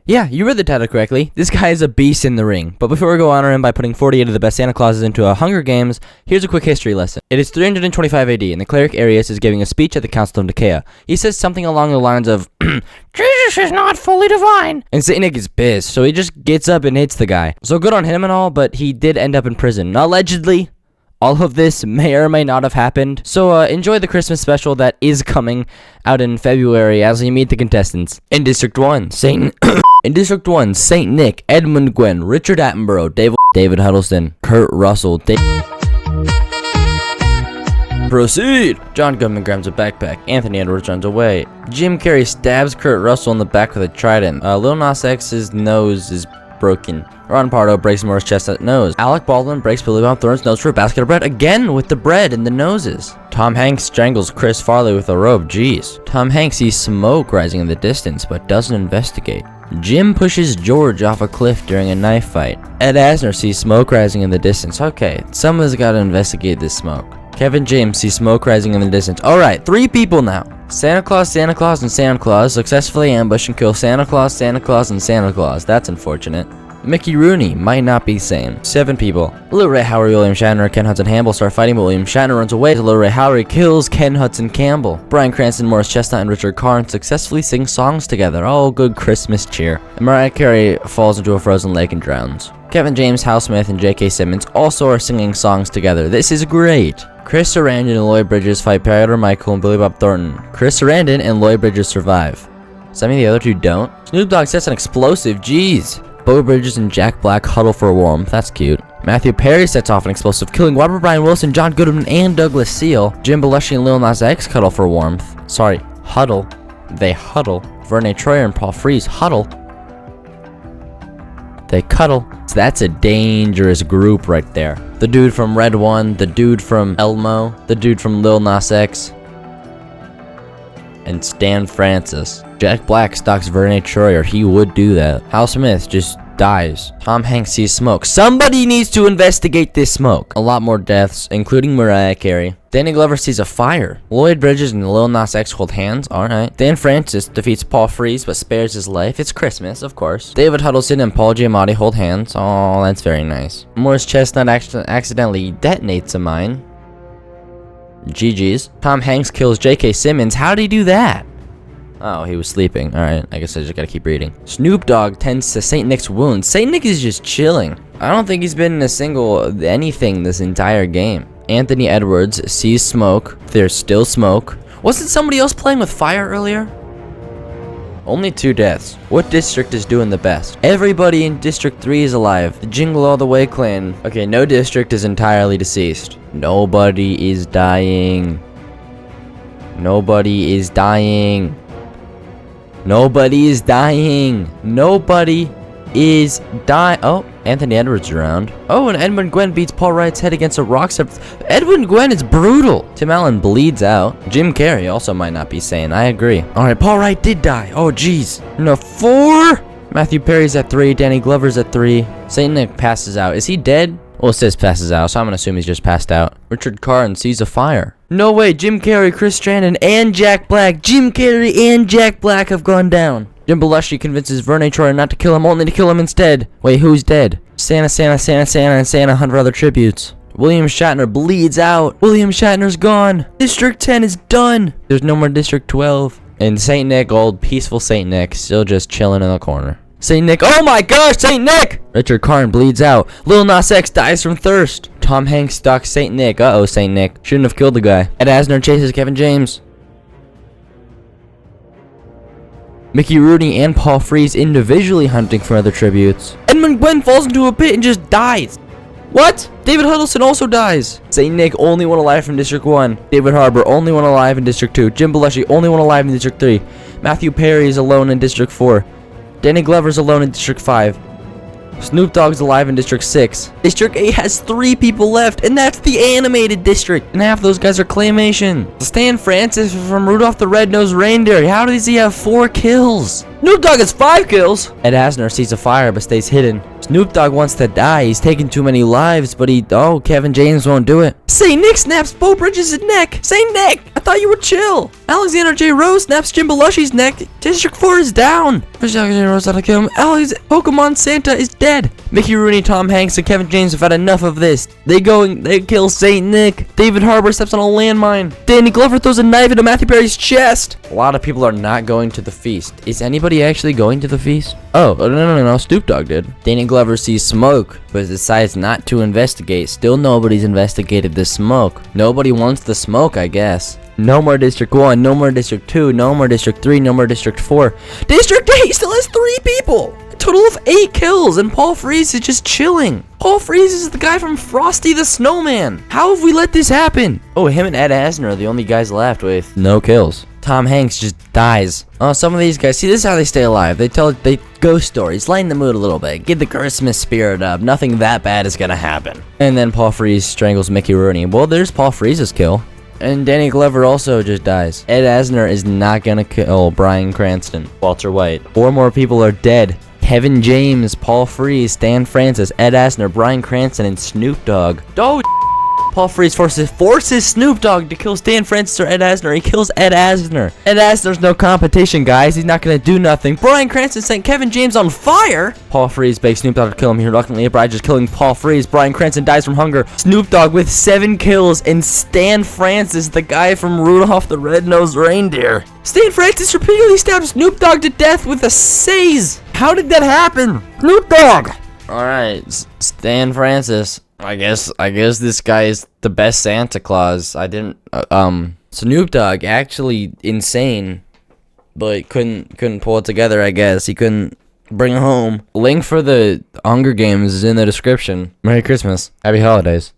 Yeah, you read the title correctly. This guy is a beast in the ring. But before we go honor him by putting 48 of the best Santa Clauses into a Hunger Games, here's a quick history lesson. It is 325 AD, and the cleric Arius is giving a speech at the Council of Nicaea. He says something along the lines of, Jesus is not fully divine. And Saint Nick is pissed, so he just gets up and hits the guy. So good on him and all, but he did end up in prison. Allegedly. All of this may or may not have happened. So enjoy the Christmas special that is coming out in February as we meet the contestants. In District 1, Saint Nick, Edmund Gwen, Richard Attenborough, David Huddleston, Kurt Russell, Proceed! John Goodman grabs a backpack. Anthony Edwards runs away. Jim Carrey stabs Kurt Russell in the back with a trident. Lil Nas X's nose is broken. Ron Pardo breaks Morris Chestnut's nose. Alec Baldwin breaks Billy Bob Thornton's nose for a basket of bread, again with the bread and the noses. Tom Hanks strangles Chris Farley with a rope. Jeez. Tom Hanks sees smoke rising in the distance, but doesn't investigate. Jim pushes George off a cliff during a knife fight. Ed Asner sees smoke rising in the distance. Okay, someone's got to investigate this smoke. Kevin James sees smoke rising in the distance. Alright, 3 people now. Santa Claus, and Santa Claus successfully ambush and kill Santa Claus, and Santa Claus. That's unfortunate. Mickey Rooney might not be sane. 7 people. Little Ray Howery, William Shatner, Ken Hudson Campbell start fighting, but William Shatner runs away. Little Ray Howery kills Ken Hudson Campbell. Bryan Cranston, Morris Chestnut, and Richard Karn successfully sing songs together. Oh, good Christmas cheer. And Mariah Carey falls into a frozen lake and drowns. Kevin James, Hal Smith, and J.K. Simmons also are singing songs together. This is great. Chris Sarandon and Lloyd Bridges fight Perry Michael and Billy Bob Thornton. Chris Sarandon and Lloyd Bridges survive. Some of the other 2 don't. Snoop Dogg sets an explosive. Jeez. Bo Bridges and Jack Black huddle for warmth. That's cute. Matthew Perry sets off an explosive, killing Robert Brian Wilson, John Goodman, and Douglas Seal. Jim Belushi and Lil Nas X cuddle for warmth. Sorry, huddle. They huddle. Verne Troyer and Paul Frees huddle. They cuddle. So that's a dangerous group right there. The dude from Red One, the dude from Elmo, the dude from Lil Nas X, and Stan Francis. Jack Black stalks Verne Troyer. He would do that. Hal Smith just dies. Tom Hanks sees smoke. Somebody needs to investigate this smoke. A lot more deaths, including Mariah Carey. Danny Glover sees a fire. Lloyd Bridges and Lil Nas X hold hands. Alright. Dan Francis defeats Paul Frees but spares his life. It's Christmas, of course. David Huddleston and Paul Giamatti hold hands. Oh, that's very nice. Morris Chestnut accidentally detonates a mine. GG's. Tom Hanks kills J.K. Simmons. How did he do that? Oh, he was sleeping. Alright, I guess I just gotta keep reading. Snoop Dogg tends to Saint Nick's wounds. Saint Nick is just chilling. I don't think he's been in a single anything this entire game. Anthony Edwards sees smoke. There's still smoke. Wasn't somebody else playing with fire earlier? Only 2 deaths. What district is doing the best? Everybody in District 3 is alive. The Jingle All the Way clan. Okay, no district is entirely deceased. Nobody is dying. Nobody is dying. Nobody is dying. Nobody is dying. Oh, Anthony Edwards around. Oh, and Edmund Gwen beats Paul Wright's head against a rock. Edmund Gwen is brutal. Tim Allen bleeds out. Jim Carrey also might not be sane. I agree. All right, Paul Wright did die. Oh, jeez. No, 4. Matthew Perry's at 3. Danny Glover's at 3. Saint Nick passes out. Is he dead? Well, it says passes out, so I'm gonna assume he's just passed out. Richard Karn sees a fire. No way, Jim Carrey, Chris Sarandon, and Jack Black. Jim Carrey and Jack Black have gone down. Jim Belushi convinces Verne Troyer not to kill him, only to kill him instead. Wait, who's dead? Santa, and Santa 100 other tributes. William Shatner bleeds out. William Shatner's gone. District 10 is done. There's no more District 12. And Saint Nick, old peaceful Saint Nick, still just chilling in the corner. Saint Nick, oh my gosh, Saint Nick! Richard Karn bleeds out. Lil Nas X dies from thirst. Tom Hanks stalks Saint Nick. Uh-oh, Saint Nick. Shouldn't have killed the guy. Ed Asner chases Kevin James. Mickey Rooney and Paul Frees individually hunting for other tributes. Edmund Gwen falls into a pit and just dies. What? David Huddleston also dies. Saint Nick, only one alive from District 1. David Harbour, only one alive in District 2. Jim Belushi, only one alive in District 3. Matthew Perry is alone in District 4. Danny Glover's alone in District 5. Snoop Dogg's alive in District 6. District 8 has 3 people left, and that's the animated district. And half those guys are claymation. Stan Francis from Rudolph the Red-Nosed Reindeer. How does he have 4 kills? Snoop Dogg has 5 kills. Ed Asner sees a fire but stays hidden. Snoop Dogg wants to die. He's taken too many lives, but Kevin James won't do it. St. Nick snaps Bo Bridges' neck. St. Nick, I thought you were chill. Alexander J. Rose snaps Jim Belushi's neck. District 4 is down. Alexander J. Rose out to kill him. Pokemon Santa is dead. Mickey Rooney, Tom Hanks, and Kevin James have had enough of this. They kill St. Nick. David Harbour steps on a landmine. Danny Glover throws a knife into Matthew Perry's chest. A lot of people are not going to the feast. Is anybody actually going to the feast? Oh, no. Snoop Dogg did. Danny Glover sees smoke, but decides not to investigate. Still nobody's investigated the smoke. Nobody wants the smoke, I guess. No more District 1, no more District 2, no more District 3, no more District 4. District 8 still has 3 people! A total of 8 kills, and Paul Frees is just chilling. Paul Frees is the guy from Frosty the Snowman. How have we let this happen? Oh, him and Ed Asner are the only guys left with no kills. Tom Hanks just dies. Oh, some of these guys, see, this is how they stay alive. They tell ghost stories, lighten the mood a little bit, get the Christmas spirit up. Nothing that bad is gonna happen. And then Paul Frees strangles Mickey Rooney. Well, there's Paul Frees' kill. And Danny Glover also just dies. Ed Asner is not gonna kill Bryan Cranston. Walter White. 4 more people are dead. Kevin James, Paul Frees, Stan Francis, Ed Asner, Bryan Cranston, and Snoop Dogg. Oh, Paul Frees forces Snoop Dogg to kill Stan Francis or Ed Asner. He kills Ed Asner. Ed Asner's no competition, guys. He's not gonna do nothing. Bryan Cranston sent Kevin James on fire. Paul Frees begs Snoop Dogg to kill him. He reluctantly obliges, killing Paul Frees. Bryan Cranston dies from hunger. Snoop Dogg with 7 kills, and Stan Francis, the guy from Rudolph the Red-Nosed Reindeer. Stan Francis repeatedly stabs Snoop Dogg to death with a seize. How did that happen? Snoop Dogg. All right, Stan Francis. I guess this guy is the best Santa Claus. Snoop Dogg actually insane, but couldn't pull it together. I guess he couldn't bring it home. Link for the Hunger Games is in the description. Merry Christmas, Happy Holidays.